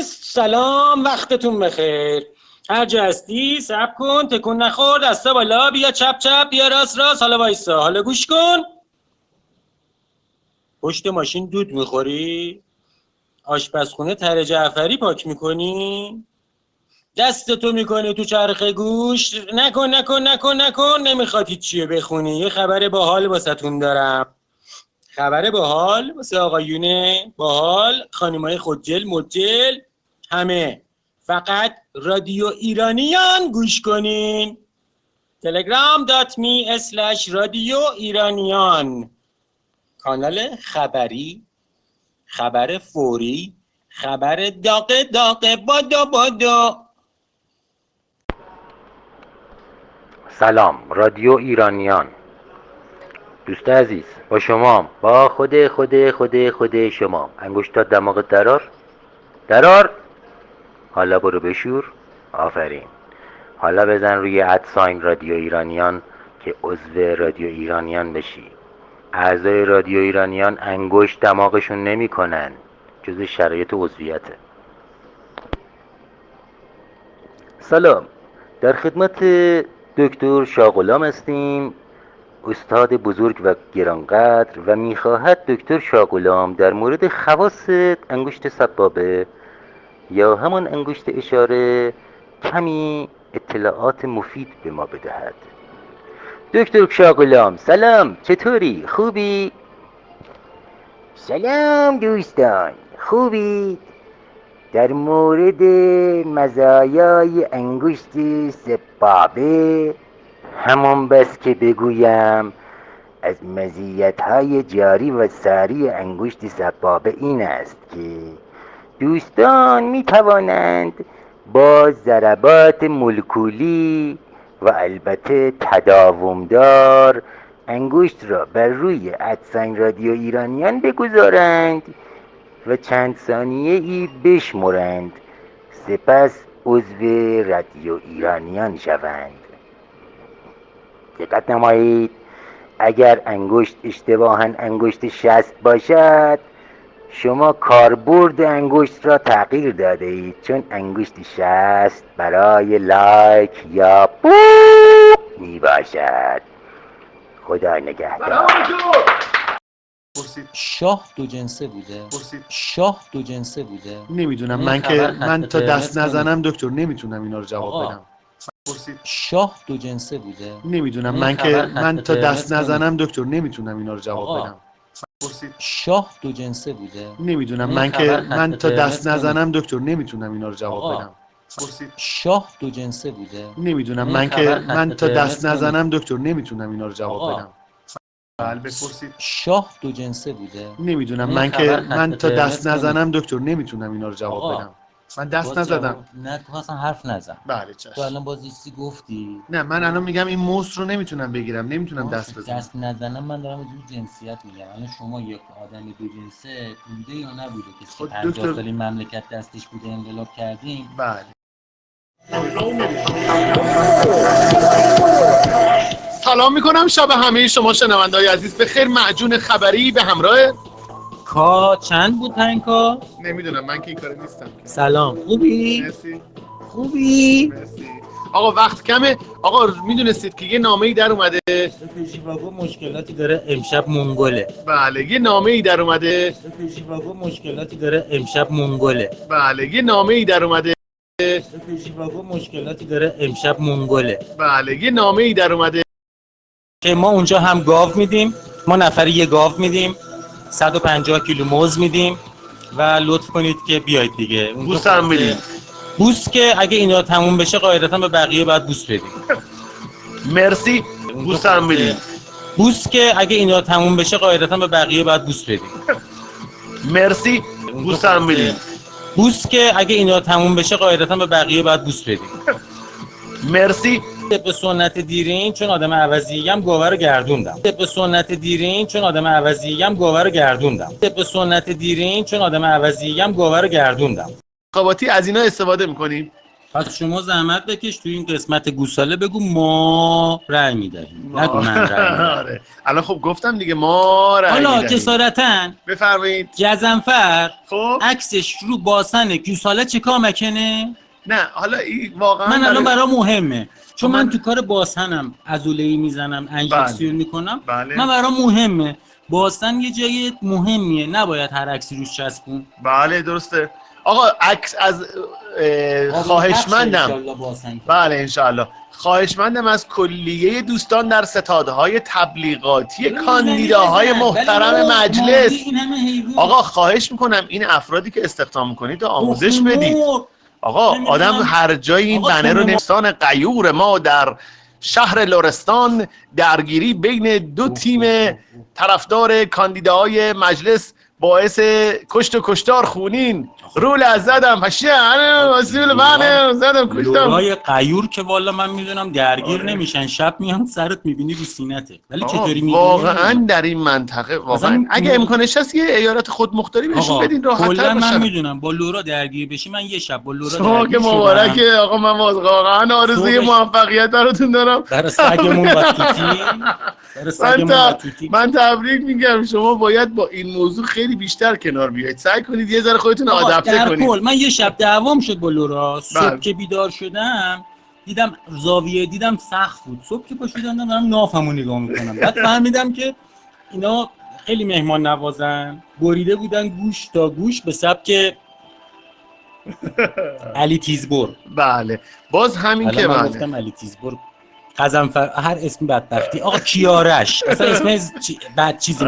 سلام، وقتتون بخیر. هر جا هستی صبر کن، تکون نخور، دستا بالا، بیا چپ چپ، بیا راست راست، حالا وایسا، حالا گوش کن. پشت ماشین دود میخوری؟ آشپزخونه تره جعفری پاک میکنی؟ دستتو میکنی تو چرخ گوش؟ نکن نکن نکن نکن. نمیخواد هیچیه بخونی. یه خبر باحال واسهتون دارم. خبر باحال واسه آقایونه باحال، خانمای خودجل مجل، همه. فقط رادیو ایرانیان گوش کنین. telegram.me/رادیو ایرانیان. کانال خبری، خبر فوری، خبر داغ داغ بادا بادا. سلام رادیو ایرانیان. دوست عزیز، با شما، با خود شما. انگشتات دماغ درار. حالا برو بشور. آفرین. حالا بزن روی ادساین رادیو ایرانیان که عضو رادیو ایرانیان بشی. اعضای رادیو ایرانیان انگشت دماغشون نمی کنن، جز شرایط عضویته. سلام، در خدمت دکتر شاغلام هستیم، استاد بزرگ و گرانقدر، و میخواهد دکتر شاغلام در مورد خواص انگشت سبابه یا همان انگشت اشاره کمی اطلاعات مفید به ما بدهد. دکتر شاغلام سلام، چطوری؟ خوبی؟ سلام دوستان، خوبی؟ در مورد مزایای انگشت سبابه همان بس که بگویم از مزیت‌های جاری و ساری انگشت سبابه این است که دوستان می توانند با ضربات مولکولی و البته تداومدار انگشت را بر روی ادساین رادیو ایرانیان بگذارند و چند ثانیه ای بشمرند، سپس عضو رادیو ایرانیان شوند. دقت نمایید، اگر انگشت اشتباهاً انگشت 60 باشد، شما کاربرد انگشت را تغییر داده اید، چون انگشت 60 برای لایک یا بوپ می باشد. خدا نگهدار. شاه دو جنسه بوده. شاه دو جنسه بوده. نمیدونم، من تا دست نزنم دکتر نمیتونم اینا رو جواب بدم. شاه دو جنسه بوده. نمیدونم، من تا دست نزنم دکتر نمیتونم اینا رو جواب بدم. شاه دو جنسه بوده. نمیدونم، من تا دست نزنم دکتر نمیتونم اینا رو جواب بدم. شاه دو جنسه بوده. نمیدونم، من تا دست نزنم دکتر نمیتونم اینا رو جواب بدم. بله بپرسید. شاه دو جنسه بوده. نمیدونم، من تا دست نزنم دکتر نمیتونم اینا رو جواب بدم. من دست نزدم. نه تو اصلا حرف نزن. بله چشم. تو الان بازیستی گفتی. نه من الان میگم این موس رو نمیتونم بگیرم، نمیتونم دست بزنم. دست نزنم، من دارم دو جنسیت میگم. الان شما یک آدم دو جنسه بوده یا نبوده؟ کسی که 50 سال این مملکت دستش بوده انقلاب کردیم. بله. سلام میکنم شب همه شما شنونده‌های عزیز بخیر. معجون خبری به همراه کا چند بود پنکا؟ نمیدونم، من که این کاره نیستم. سلام، خوبی؟ مرسی. خوبی؟ مرسی. آقا وقت کمه. آقا میدونستید که یه نامه‌ای در اومده؟ ژیواگو مشکلاتی داره امشب منگله. بله یه نامه‌ای در اومده. ژیواگو مشکلاتی داره امشب منگله. بله یه نامه‌ای در اومده. ژیواگو مشکلاتی داره امشب منگله. بله یه نامه‌ای در اومده که ما اونجا هم گاو میدیم، ما نفری یه گاو میدیم، 150 کیلو موز میدیم و لطف کنید که بیاید دیگه. بوس هم میدیم. بوس که اگه اینا تموم بشه قاعدتا به بقیه باید بوس بدیم. مرسی. بوس هم میدیم. بوس که اگه اینا تموم بشه قاعدتا به بقیه باید بوس بدیم. مرسی. بوس هم میدیم. بوس که اگه اینا تموم بشه قاعدتا به بقیه باید بوس بدیم. مرسی. طبق سنت دیرین چون آدم عوضی‌ام گاوه رو گردوندم. طبق سنت دیرین چون آدم عوضی‌ام گاوه رو گردوندم. طبق سنت دیرین چون آدم عوضی‌ام گاوه رو گردوندم. خاباتی از اینا استفاده میکنیم. پس شما زحمت بکش تو این قسمت گوساله بگو ما رأی میدهیم، نگو من رأی میدهم. آره الان خب گفتم دیگه ما رأی حالا میدهیم. جسارتاً بفرمایید. گزنفر خب عکسش رو باسن گوساله چیکار مکنه؟ نه حالا این واقعا من الان برای- برام مهمه چون من- من تو کار باسنم عضله‌ای میزنم انژکسیون میکنم. بله من برام مهمه باسن یه جای مهمیه، نباید هر عکسی روش چسبون. بله درسته آقا. عکس از خواهشمندم. بله انشاءالله خواهشمندم از کلیه دوستان در ستادهای تبلیغاتی کاندیداهای محترم مجلس. آقا خواهش میکنم این افرادی که استخدام میکنید آموزش بدید. آقا آدم هر جایی این بنر رو نوشتن غیور ما در شهر لرستان درگیری بین دو تیم طرفدار کاندیداهای مجلس باعث کشت و کشتار خونین رول از زدم هشیه واسیل منه زدم کشتم. لورای غیور که والا من میدونم درگیر نمیشن، شب میان سرت میبینی رو سینته، ولی چطوری میبینی؟ واقعا در این منطقه واقعا اگه امکانش هست یه ایالت خودمختاری بهشون بدین راحت‌تر باشن. من میدونم با لورا درگیر بشی، من یه شب با لورا شما که مبارکه آقا. من واقعا آرزوی موفقیت براتون دارم. در سگمون بطوطی. من تبریک میگم. شما باید با این موضوع خیلی بیشتر کنار بیایید. سعی کنید یه ذره خودتون آداپته کنید. من یه شب دعوام شد با لورا. صبح که بیدار شدم دیدم زاویه دیدم سقف بود. صبح که پا شدم دارم نافمو نگاه میکنم. بعد فهمیدم که اینا خیلی مهمان نوازن، بریده بودن گوش تا گوش به سبک علی تیزبر. بله باز همین که من گفتم علی تیزبر قزنفر هر اسم بدبختی. آقا کیارش اصلا اسم بد چیزی.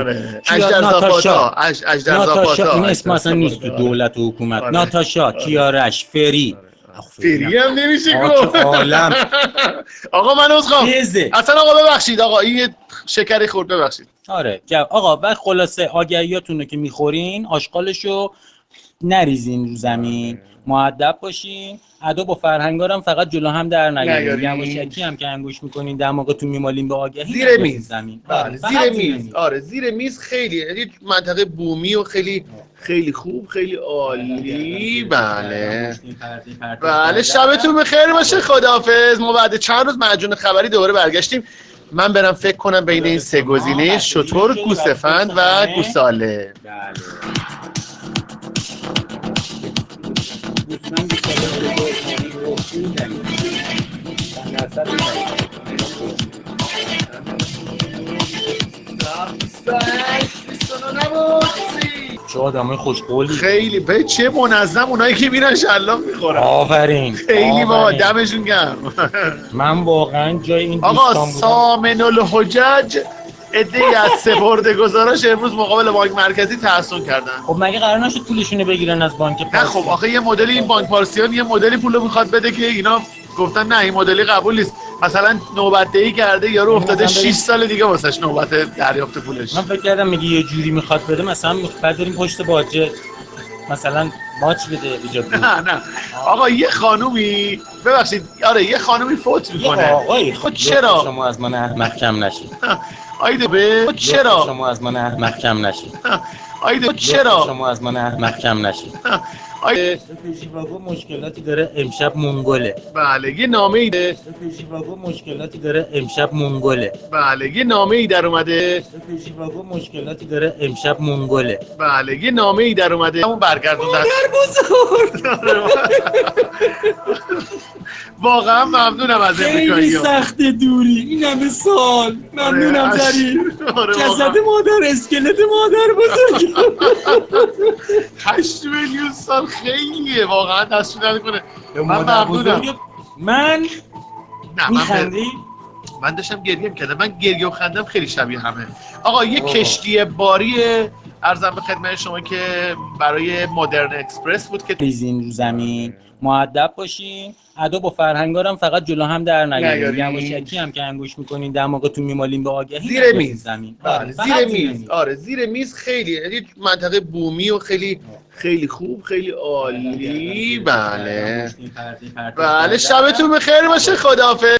ناتاشا این اسم اصلا نیست تو دولت و حکومت. ناتاشا، کیارش، فری. فری هم نمیشه گفت. آقا من عذرخواهم. اصلا آقا ببخشید آقا این شکری خورد ببخشید. آره آقا بعد خلاصه آگهیاتونو که میخورین آشغالشو نریزین رو زمین، مؤدب باشین، ادب و فرهنگارم فقط جلو هم در نیارین. یواشکی هم که انگوش میکنین دماغتون میمالین به آگهی زیر میز زمین. بله زیر میز. آره زیر میز خیلی یعنی منطقه بومی و خیلی خیلی خوب خیلی عالی. بله بله شبتون بخیر باشه. خداحافظ. ما بعد چند روز معجون خبری دوباره برگشتیم. من برم فکر کنم بین این سه گزینه شتر، گوسفند و گوساله. چه آدمای خوشقولی. خیلی به چه منظم اونایی که میرن شلاق میخورن. آفرین. خیلی با دمشون گرم. من واقعا جای این آقا سامن الحجج عده‌ای از سپرده‌گذاراش امروز مقابل بانک مرکزی تحصیل کردن. خب مگه قرار نشد پولشونو بگیرن از بانک پارسی؟ نه خب آخه یه مدلی این بانک پارسیان یه مدلی پولو میخواد بده که اینا گفتن نه این مدلی قبول نیست. مثلا نوبت دهی کرده یارو افتاده 6 سال دیگه واسش نوبت دریافت پولش. من فکر کردم میگه یه جوری میخواد بده مثلا بعد بریم پشت باجه مثلا باج بده ایجاد. نه آقا یه خانومی ببخشید آره یه خانومی فوت میکنه. آقای خود چرا شما از من احمق کم نشید؟ آیده به چرا شما از من احمق کم نشید؟ آیده چرا شما از من احمق کم نشید؟ ژیواگو مشکلاتی داره امشب منگوله. بله یه نامه ای ژیواگو مشکلاتی داره امشب منگوله. بله یه نامه ای در اومده. ژیواگو مشکلاتی داره امشب منگوله. بله یه نامه ای در اومده. همون برگردون دست واقعا ممنونم از امریکایی‌ها. خیلی سخت دوری این همه سال. ممنونم زری. جسد مادر اسکلت مادر بزرگ. 8 میلیون سال خیلیه واقعا دست نکنه. من ممنونم. من میخندی؟ من داشتم گریه می‌کردم. من گریه و خندم خیلی شبیه همه. آقا یه کشتی باری عرضم به خدمت شما که برای مدرن اکسپرس بود که ریزین رو زمین، مؤدب باشین، ادب و فرهنگارم فقط جلو هم در نیارین. یواشکی هم که انگوش میکنین دماغتون میمالین به آگهی زیر میز زمین. بله زیر میز. آره زیر میز خیلی یعنی منطقه بومی و خیلی خیلی خوب خیلی عالی. بله بله شبتون بخیر باشه. خداحافظ.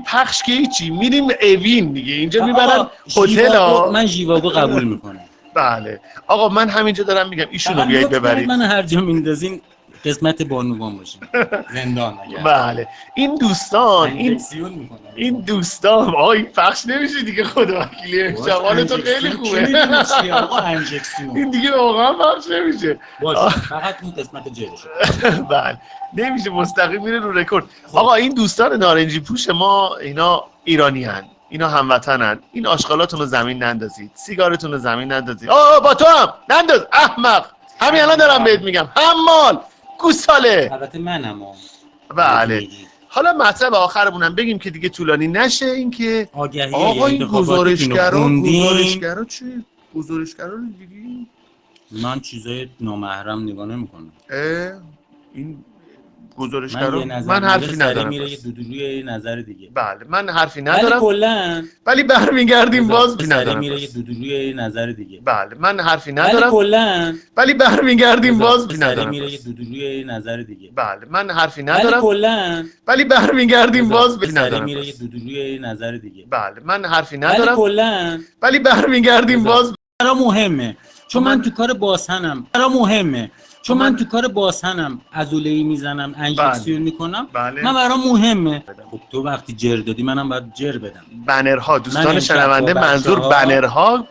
پخش که هیچی میریم اوین دیگه اینجا میبرن هتل ها. من ژیواگو قبول میکنم. بله آقا من همینجا دارم میگم ایشونو بیایید ببرید. من هر جا میندازین قسمت بانوان باشیم زندان اگر بله این دوستان آی پخش نمیشه دیگه خدا وکیلی امشب حال تو خیلی خوبه این دیگه واقعا پخش نمیشه باشه فقط این قسمت جلوشه بله نمیشه مستقیم میره رو رکورد. آقا این دوستان نارنجی پوش ما اینا ایرانی هن، اینا هموطنن، این آشغالاتون رو زمین نندازید، سیگارتون رو زمین نندازید. با تو هم ننداز احمق، همین الان دارم بهت میگم حمال گوساله. البته منم بله حالا مطلب آخرمونم بگیم که دیگه طولانی نشه. این که آقا این گزارشگرا چی؟ گزارشگرا رو دیدی؟ من چیزای نامحرم نگاه نمی‌کنم. این گزارشگرا من حرفی ندارم. میره یه دودوروی نظر دیگه. بله من حرفی ندارم. ولی برمیگردیم باز ندارم. میره یه دودوروی نظر دیگه. بله من حرفی ندارم. ولی برمیگردیم باز ندارم. میره یه دودوروی نظر دیگه. بله من حرفی ندارم. ولی برمیگردیم باز ندارم. میره یه دودوروی نظر دیگه. بله من حرفی ندارم. ولی برمیگردیم باز. برام مهمه چون من تو کار باسنم. چون من تو کار باسنم عضله‌ای میزنم انژکسیون میکنم. من برام مهمه. خب تو وقتی جر دادی منم باید جر بدم. بنرها دوستان شنونده منظور بنرها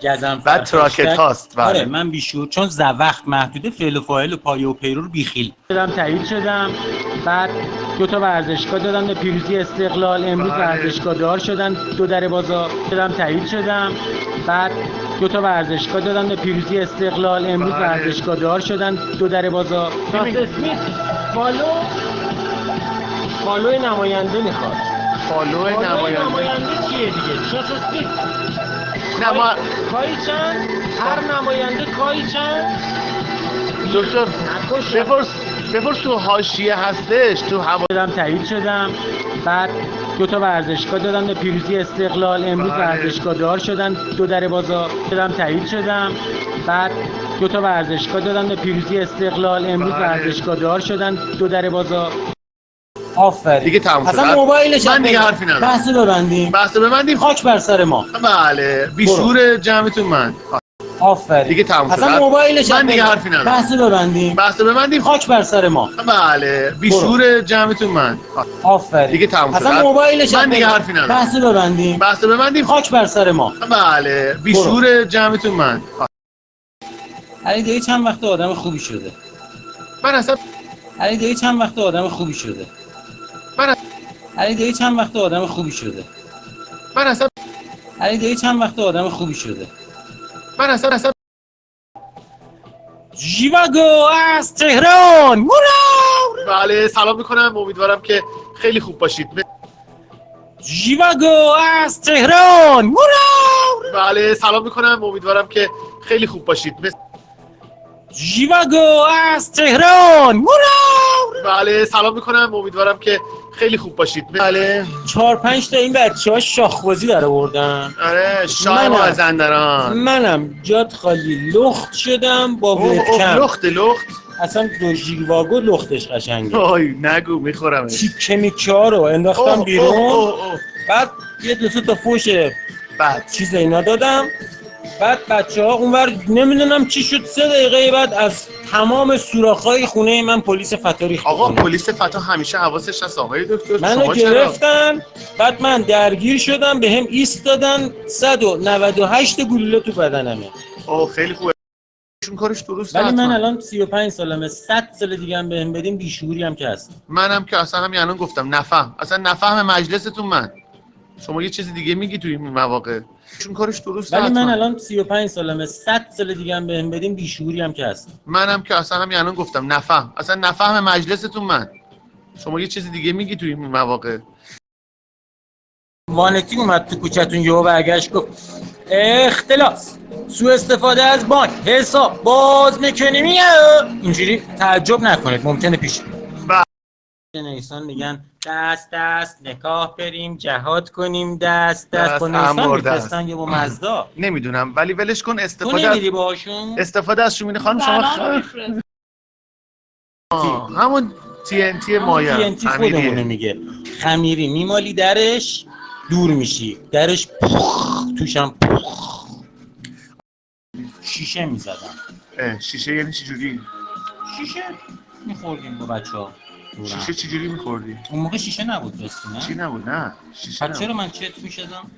و تراکت هاست. آره من بیشور چون وقت محدوده فعل و فاعل و پایه و پیرو رو بیخیل دادم تایید شدم. بعد دو تا ورزشگاه دادم به پیروزی استقلال. امروز ورزشگاه دار شدن دو در بازار دادم تایید شدم. بعد دو تا ورزشگاه دادن به پیروزی استقلال. امروز ورزشگاه دار شدن دو در بازار. اسمیت فالو نماینده میخواد. فالو نماینده چیه دیگه؟ شاس اسمیت کایی چند؟ هر نماینده کایی چند؟ دکتر بپرس تو حاشیه هستش تو هوا. دادم تایید شدم. بعد دو تا ورزشگاه دادن به پیروزی استقلال. امروز ورزشگاه دار شدن دو در بازار. دادم تایید شدم. بعد دو تا ورزشگاه دادن به پیروزی استقلال. امروز ورزشگاه دار شدن دو در بازار. آفرین دیگه تموم شد. اصلا موبایلش من دیگه حرفی ندارم. بحث ببندیم خاک بر سر ما. بله بیشور جمعتون من. آفرین دیگه تموم شد. اصلا موبایلش من دیگه حرفی ندارم. بحث ببندیم خاک بر سر ما. بله بیشور جمعتون من. آفرین دیگه تموم شد. اصلا موبایلش من دیگه حرفی ندارم. بحث ببندیم خاک بر سر ما. بله بیشور جمعتون من. علی دیگه چند وقت آدم خوبی شده. من اصلا علی دیگه چند وقت آدم خوبی شده. علی دیگه چند وقت آدم خوبی شده. من اصلا ژیواگو از تهران. بله سلام میکنم امیدوارم که خیلی خوب باشید. ژیواگو از تهران. بله سلام میکنم امیدوارم که خیلی خوب باشید. ژیواگو از تهران. بله سلام میکنم امیدوارم که خیلی خوب باشید. بله 4-5 تا این بچه‌ها شاخبازی در آوردن. آره شاه مازندران. منم جات خالی لخت شدم با وبکم. لخت اصلا دو ژیواگو لختش قشنگه. آی نگو میخورمش. تیکه میکا رو انداختم بیرون. بعد یه دو تا فوش بعد چیز اینا دادم. بعد بچه‌ها اونور نمیدونم چی شد 3 دقیقه بعد از تمام سوراخ‌های خونه من پلیس فتا ریخت. آقا پلیس فتا همیشه حواسش هست آقای دکتر. منو گرفتن. بعد من درگیر شدم بهم ایست دادن 198 گلوله تو بدنمه. خیلی خوبه. ایشون کارش درست. ولی من الان 35 سالمه. 100 سال دیگه هم بهم بدین بیشعوری هم که هست. منم که اصلا همین الان گفتم نفهم مجلستون. من شما یه چیز دیگه میگی توی این مواقع. چون کارش درسته. ولی من الان 35 سالمه. 100 سال دیگه هم بهم بدین بیشعوری هم که هست. منم که اصلا همین الان گفتم نفهم مجلستون. من شما یه چیز دیگه میگی توی این مواقع. وانتی اومد تو کوچه‌تون یهو برگشت گفت اختلاس سوء استفاده از بانک حساب باز میکنیم. اینجوری تعجب نکنید ممکنه پیش نیسان میگن دست نکاح بریم جهاد کنیم دست با نیسان میفرستن یا با مزدا نمیدونم ولی ولش کن. تو نمیدی باشون استفاده از شومینه خانم شما همون TNT مایه خودمونو میگه خمیری میمالی درش دور میشی درش توشم شیشه میزدم. شیشه یعنی چی جوری؟ شیشه میخوردیم با بچه‌ها. شیشه چجوری میخوردی؟ اون موقع شیشه نبود راستی نه؟ چی نبود؟ نه شیشه پس نبود. چرا من چت میشدم؟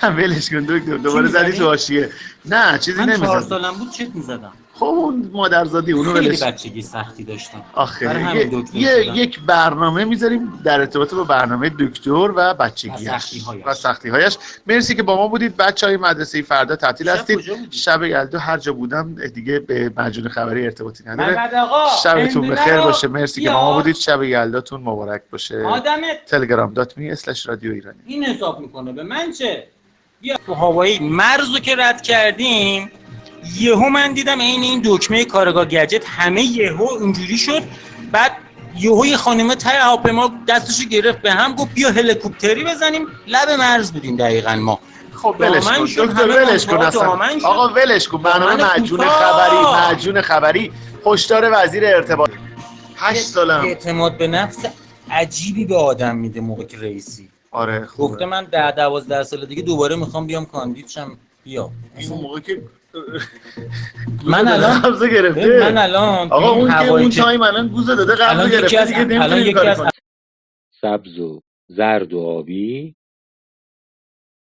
نه ولش کن دکتر، دوباره چی زدی می‌زنی؟ تو حاشیه. نه چیزی من 4 نمیزدی. سالم بود چت میزدم. خب اون مادرزادی اونو خیلی ولش. بچگی سختی داشتم. آخه برای همین دکتر شدم. یک برنامه میذاریم در ارتباط با برنامه دکتر و بچگیش و سختی‌هایش. مرسی که با ما بودید بچهای مدرسه. فردا تعطیل هستید. شب یلدا هر جا بودم دیگه به مجون خبری ارتباطی نداره. شبتون بخیر باشه. مرسی که با ما بودید. شب یلداتون مبارک باشه. telegram.me/رادیو ایرانی. این حساب میکنه به من چه؟ بیا تو هوایی مرزو که رد کردیم، یهو من دیدم این دکمه کارگاه گجت همه یهو اینجوری شد. بعد یهو یه خانم ته هواپیما دستشو گرفت به هم گفت بیا هلیکوپتری بزنیم. لب مرز بودیم دقیقاً ما. خب ولش کن دکتر، ولش کن اصلا. آقا ولش کن. برنامه مجون خبری هشدار وزیر ارتباط. 8 سالم اعتماد به نفس عجیبی به آدم میده موقع که رئیسی. آره گفته من 10-12 سال دیگه دوباره میخوام بیام کاندید شم. بیا این موقع که من الان آقا اون که اون تایم الان گوزه داده قبض گرفته دیگه نمیتونی کاری کنی. سبز و زرد و آبی.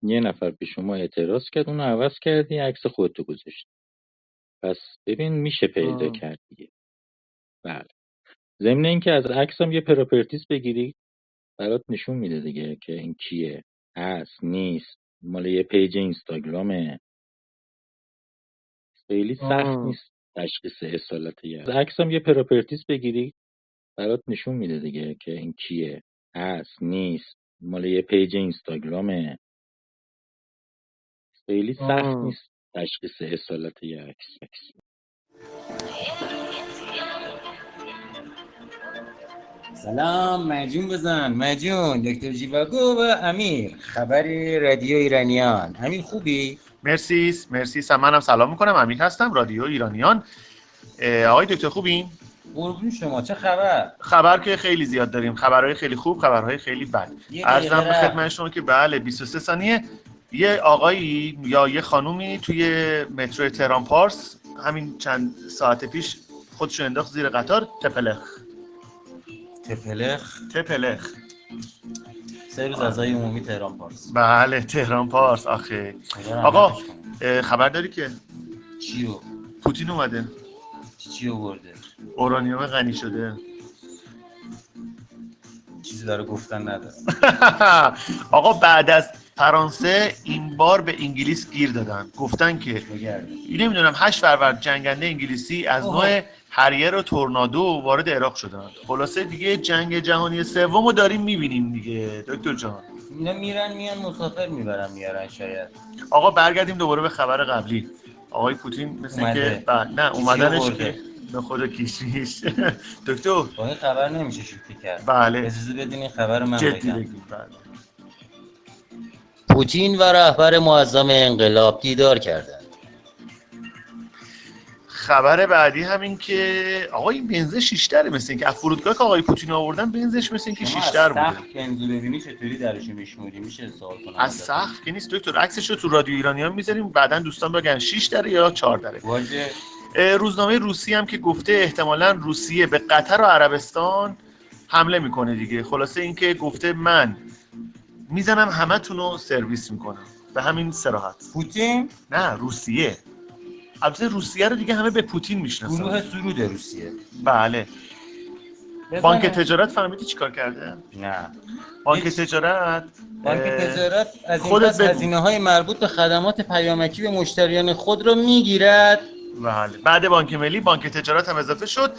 یه نفر به شما اعتراض کرد، اونو عوض کردی، عکس خودتو گذاشتی. پس ببین میشه پیدا کرد دیگه. بله. ضمن اینکه از عکسم یه پراپرتیز بگیری برات نشون میده دیگه که این کیه، هست نیست، مال یه پیج اینستاگرامه. خیلی سخت نیست تشخیص اصالت یه عکسم یه پراپرتیز بگیری برات نشون میده دیگه که این کیه، هست نیست، مال یه پیج اینستاگرامه. خیلی سخت نیست تشخیص اصالت یه عکس. سلام مجون بزن مجون. دکتر جیواگو و امیر، خبر رادیو ایرانیان. امیر خوبی؟ مرسی. منم سلام میکنم. امیر هستم، رادیو ایرانیان. آقای دکتر خوبین؟ قربون شما. چه خبر؟ خبر که خیلی زیاد داریم. خبرهای خیلی خوب، خبرهای خیلی بد. عرضم به خدمت شما که بله 23 ثانیه یه آقایی یا یه خانومی توی مترو تهران پارس همین چند ساعت پیش خودشو انداخت زیر قطار. تپلخ سرویس اعضای عمومی تهران پارس. بله تهران پارس. آخه آقا خبر داری که چیو؟ پوتین اومده. چی آورده؟ اورانیوم غنی شده. چیزی داره گفتن نداره. آقا بعد از فرانسه این بار به انگلیس گیر دادن. گفتن که نمیدونم 8 فروردین جنگنده انگلیسی از نوع هریر و تورنادو وارد عراق شدن. خلاصه دیگه جنگ جهانی سومو داریم میبینیم دیگه دکتر جان. اینا میرن میان مسافر میارن شاید. آقا برگردیم دوباره به خبر قبلی. آقای پوتین مثل که نه اومدنش که به خدا کیشیش. دکتر با این خبر نمیشه شوخی کرد. بله اجازه بدین این خبر من جدی بگم. بله. پوتین و رهبر معظم انقلاب دیدار کردند. خبر بعدی همین که آقا این بنز 6 داره، مثل اینکه از فرودگاه که آقای پوتین آوردن بنزش مثل اینکه 6 در بوده. سقف بنزو ببینی چطوری درش میشموری میشه سوال کنم. از سقف که نیست دکتر، عکسش رو تو رادیو ایرانیان میذاریم بعدن دوستان بگن 6 داره یا 4 داره. واجه روزنامه روسی هم که گفته احتمالاً روسیه به قطر و عربستان حمله میکنه دیگه. خلاصه اینکه گفته من میزنم همتون رو سرویس میکنم به همین صراحت. پوتین؟ نه روسیه. البته روسیه رو دیگه همه به پوتین میشناسن. گروه سرود روسیه. بله. بانک تجارت فهمیدی چیکار کرده؟ نه. بانک تجارت از این پس هزینه‌های مربوط به خدمات پیامکی به مشتریان خود رو میگیرد. بله. بعد بانک ملی بانک تجارت هم اضافه شد.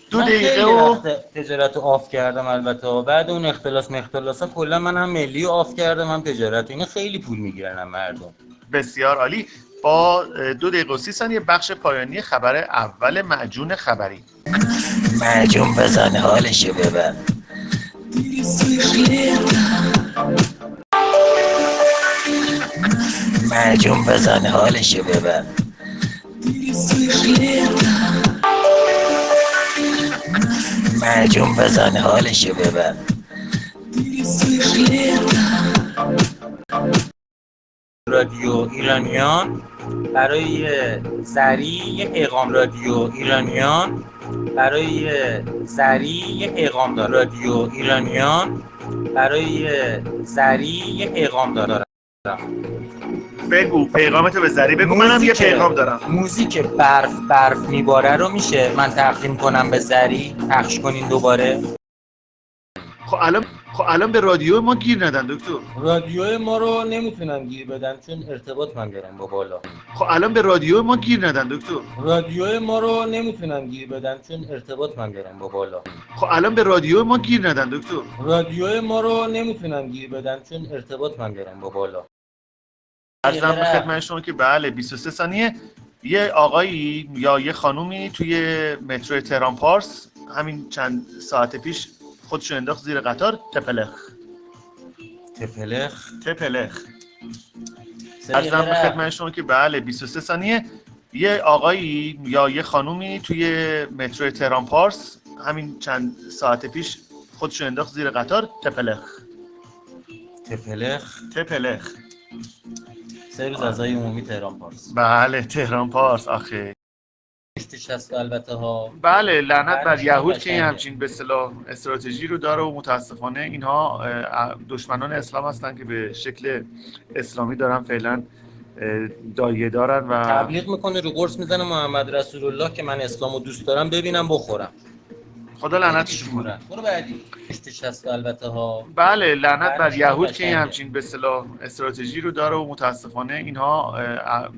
2 دقیقه و تجارت رو آف کردم. البته بعد اون اختلاسا کلا من هم ملی رو آف کردم هم تجارت. اینا خیلی پول میگیرن مردم. بسیار عالی. با 2 دقیقه و 30 ثانیه بخش پایانی خبر اول معجون خبری. معجون بزن حالشو ببر. معجون بزن حالشو ببر. معجون بزن حالشو ببر. رادیو ایرانیان برای سریع یه پیغام. رادیو ایرانیان برای زری یه پیغام دارم. رادیو ایرانیان برای زری یه پیغام دارم. بگو پیغامتو به زری بگو. منم یه پیغام دارم. موزیک برف میباره رو میشه من تقدیم کنم به زری، پخش کنین دوباره. خب الان به رادیو ما گیر ندن دکتر. رادیو ما رو نمیتونن گیر بدن چون ارتباط من دارم با بالا. خب الان به رادیو ما گیر ندن دکتر. رادیو ما رو نمیتونن گیر بدن چون ارتباط من دارم با بالا. خب الان به رادیو ما گیر ندن دکتر. رادیو ما رو نمیتونن گیر بدن چون ارتباط من دارم با بالا. عرضم به خدمت شما که بله 23 ثانیه یه آقایی یا یه خانومی توی مترو تهران پارس همین چند ساعت پیش خودشو انداخت زیر قطار تپلخ. عرضم به خدمت شما که بله 23 ثانیه یه آقایی یا یه خانومی توی مترو تهران پارس همین چند ساعت پیش خودشو انداخت زیر قطار تپلخ. سرویس اعضای عمومی تهران پارس. بله تهران پارس آخه. پشتش هست البته ها. بله لعنت بر یهود که همچین به اصطلاح استراتژی رو داره و متاسفانه اینها دشمنان اسلام هستن که به شکل اسلامی دارن فعلا دایه دارن و تبلیغ میکنه رو قرص میزنه محمد رسول الله که من اسلامو دوست دارم ببینم بخورم. خدا لعنتش کنه. برو بعدی. پشتش هست البته ها. بله لعنت بر یهود که همچین به اصطلاح استراتژی رو داره و متاسفانه اینها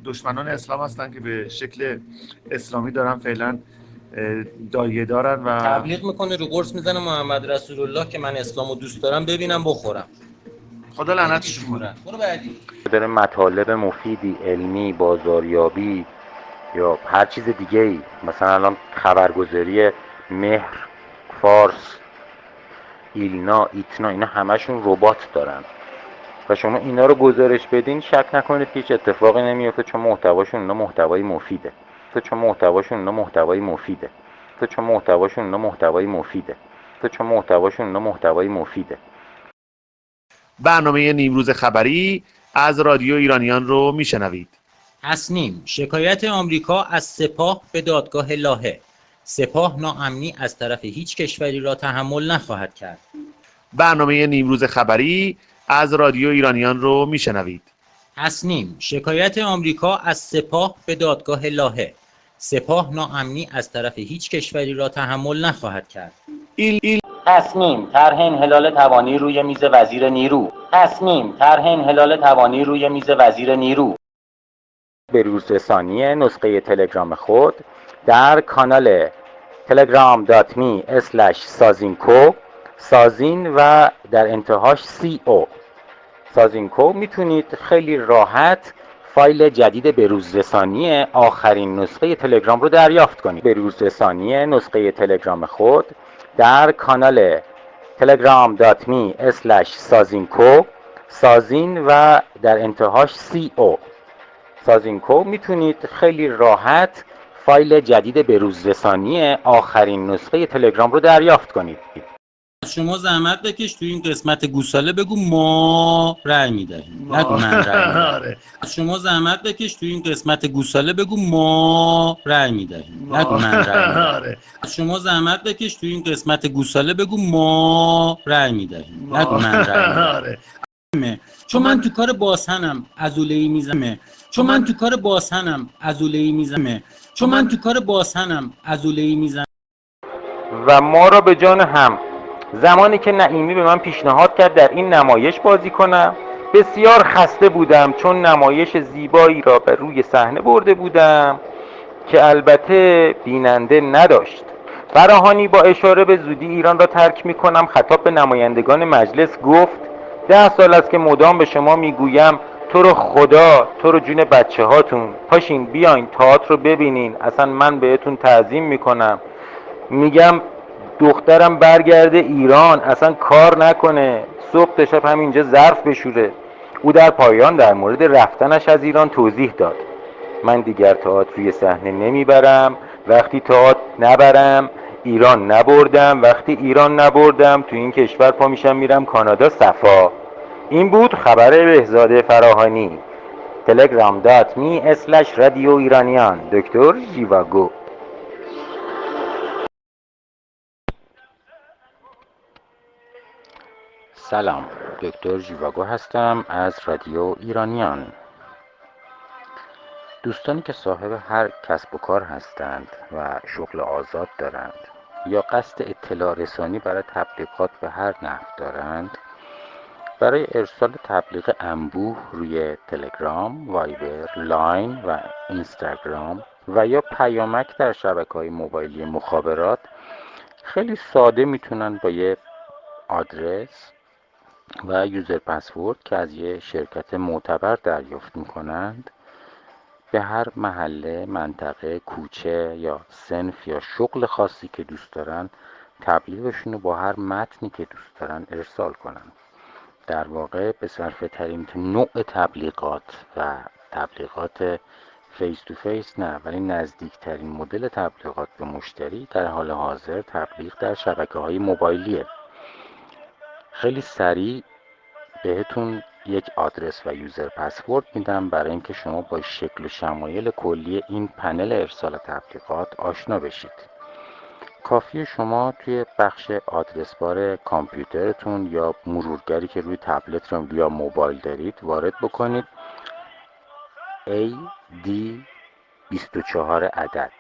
دشمنان اسلام هستن که به شکل اسلامی دارن فعلا دایه دارن و تبلیغ میکنه رو قرص میزنه محمد رسول الله که من اسلامو دوست دارم ببینم بخورم. خدا لعنتش کنه. برو بعدی. داره مطالب مفیدی علمی بازاریابی یا هر چیز دیگه ای مثلا الان خبرگزاری مهر فارس ایلنا ایتنا اینا همشون ربات دارن و شما اینا رو گزارش بدین شک نکنید که هیچ اتفاقی نمیفته چون محتواشون اینا محتوای مفیده. برنامه نیمروز خبری از رادیو ایرانیان رو میشنوید. تصنیم شکایت آمریکا از سپاه به دادگاه لاهه. سپاه ناامنی از طرف هیچ کشوری را تحمل نخواهد کرد. برنامه نیمروز خبری از رادیو ایرانیان رو میشنوید. تصنیم شکایت آمریکا از سپاه به دادگاه لاهه. سپاه ناامنی از طرف هیچ کشوری را تحمل نخواهد کرد. تصمیم طرح انحلال توانی روی میز وزیر نیرو. به روز رسانی نسخه تلگرام خود در کانال telegram.me/sazinko سازین و در انتهاش CO سازینکو میتونید خیلی راحت فایل جدید به روز رسانی آخرین نسخه تلگرام رو دریافت کنید. به روز رسانی نسخه تلگرام خود در کانال telegram.me/sazinko سازین و در انتهاش CO سازینکو میتونید خیلی راحت فایل جدید به روز رسانی آخرین نسخه تلگرام رو دریافت کنید. شما زحمت بکش تو این قسمت گوساله بگو ما رأی میدهیم نگو من رأی میدم. شما زحمت بکش تو این قسمت گوساله بگو ما رأی میدهیم نگو من رأی میدم. شما زحمت بکش تو این قسمت گوساله بگو ما رأی میدهیم نگو من رأی میدم. چون من تو کار باسنم عضله‌ای میزنم. و ما را به جان هم زمانی که نعیمی به من پیشنهاد کرد در این نمایش بازی کنم بسیار خسته بودم چون نمایش زیبایی را به روی صحنه برده بودم که البته بیننده نداشت. فراهانی با اشاره به زودی ایران را ترک می کنم خطاب به نمایندگان مجلس گفت 10 سال است که مدام به شما میگویم تو رو خدا تو رو جون بچه هاتون پاشین بیاین تئاتر رو ببینین اصلا من بهتون تعظیم میکنم میگم دخترم برگرده ایران اصلا کار نکنه صبح تا شب همینجا ظرف بشوره. او در پایان در مورد رفتنش از ایران توضیح داد من دیگر تئاتر روی صحنه نمیبرم وقتی تئاتر نبرم ایران نبردم وقتی ایران نبردم تو این کشور پا میشم میرم کانادا صفا. این بود خبر بهزاد فراهانی. telegram.me/radioiranian دکتر ژیواگو. سلام، دکتر ژیواگو هستم از رادیو ایرانیان. دوستانی که صاحب هر کسب و کار هستند و شغل آزاد دارند یا قصد اطلاع رسانی برای تبلیغات به هر نحو دارند، برای ارسال تبلیغ انبوه روی تلگرام، وایبر، لاین و اینستاگرام و یا پیامک در شبکه‌های موبایلی مخابرات خیلی ساده میتونن با یه آدرس و یوزر پسورد که از یه شرکت معتبر دریافت میکنند به هر محله، منطقه، کوچه یا صنف یا شغل خاصی که دوست دارن تبلیغشون رو با هر متنی که دوست دارن ارسال کنن. در واقع به صرفه ترین نوع تبلیغات و تبلیغات فیس تو فیس نه، ولی نزدیک ترین مدل تبلیغات به مشتری در حال حاضر تبلیغ در شبکه‌های موبایلیه. خیلی سریع بهتون یک آدرس و یوزر پسورد میدم برای اینکه شما با شکل و شمایل کلی این پنل ارسال تبلیغات آشنا بشید. کافیه شما توی بخش آدرس بار کامپیوترتون یا مرورگری که روی تبلت یا موبایل دارید وارد بکنید AD 24 عدد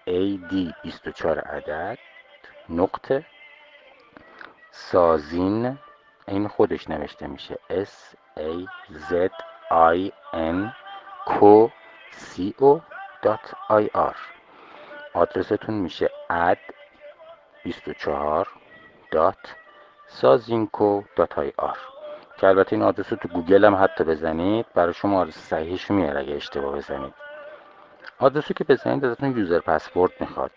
AD 24 عدد نقطه سازین، این خودش نوشته میشه SAZINCO.IR. آدرستون میشه ad24.sazinco.ir که البته این آدرس رو تو گوگل هم حتی بزنید برای شما آدرس صحیحش میاره اگه اشتباه بزنید. آدرسی که بزنید ازتون یوزر پسورد میخواد.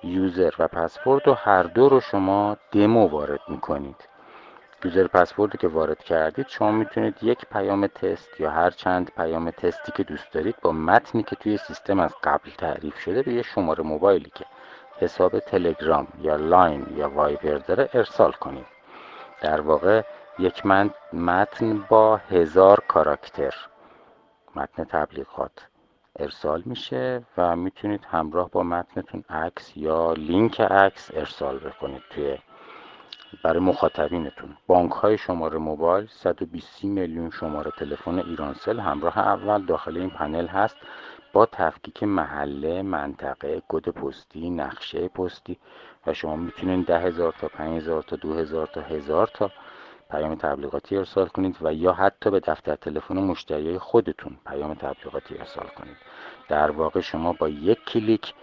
یوزر و پسورد رو هر دو رو شما دمو وارد میکنید. یوزر پسوردی که وارد کردید شما میتونید یک پیام تست یا هر چند پیام تستی که دوست دارید با متنی که توی سیستم از قبل تعریف شده به یه شماره موبایلی که حساب تلگرام یا لاین یا وایبر داره ارسال کنید. در واقع یک متن با 1000 کاراکتر متن تبلیغات ارسال میشه و میتونید همراه با متنتون عکس یا لینک عکس ارسال بکنید برای مخاطبینتون. بانک های شماره موبایل 120 میلیون شماره تلفن ایرانسل همراه اول داخل این پنل هست با تفکیک محله، منطقه، کد پستی، نقشه پستی و شما میتونید 10,000 تا 5,000 تا 2,000 تا 1,000 تا پیام تبلیغاتی ارسال کنید و یا حتی به دفتر تلفن مشتریای خودتون پیام تبلیغاتی ارسال کنید. در واقع شما با یک کلیک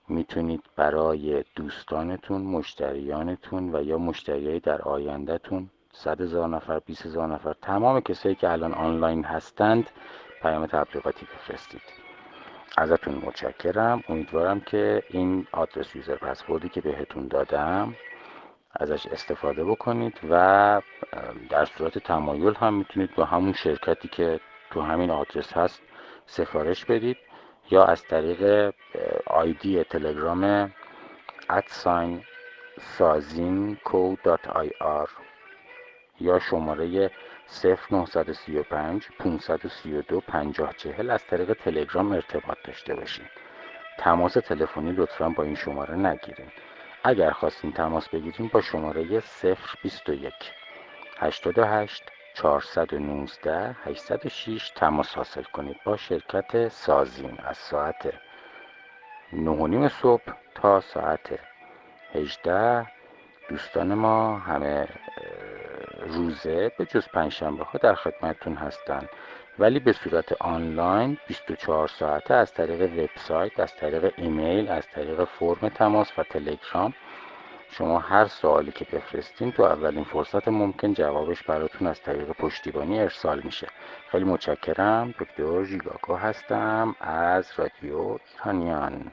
میتونید برای دوستانتون، مشتریانتون و یا مشتریای در آیندهتون 100,000 نفر، 20,000 نفر، تمام کسایی که الان آنلاین هستند پیام تبلیغاتی بفرستید. ازتون متشکرم. امیدوارم که این آدرس یوزر پسوردی که بهتون دادم ازش استفاده بکنید و در صورت تمایل هم میتونید با همون شرکتی که تو همین آدرس هست سفارش بدید یا از طریق آیدی تلگرام @sazinco.ir یا شماره 0935 532 5040 از طریق تلگرام ارتباط داشته باشید. تماس تلفنی لطفاً با این شماره نگیرید. اگر خواستین تماس بگیرید با شماره 021 88 419 806 تماس حاصل کنید با شرکت سازین از ساعت 9:30 صبح تا ساعت 18. دوستان ما همه روزه به جز پنجشنبه ها در خدمتتون هستند، ولی به صورت آنلاین 24 ساعته از طریق وبسایت، از طریق ایمیل، از طریق فرم تماس و تلگرام شما هر سوالی که بفرستین تو اولین فرصت ممکن جوابش براتون از طریق پشتیبانی ارسال میشه. خیلی متشکرم. دکتر ژیواگو هستم از رادیو ایرانیان.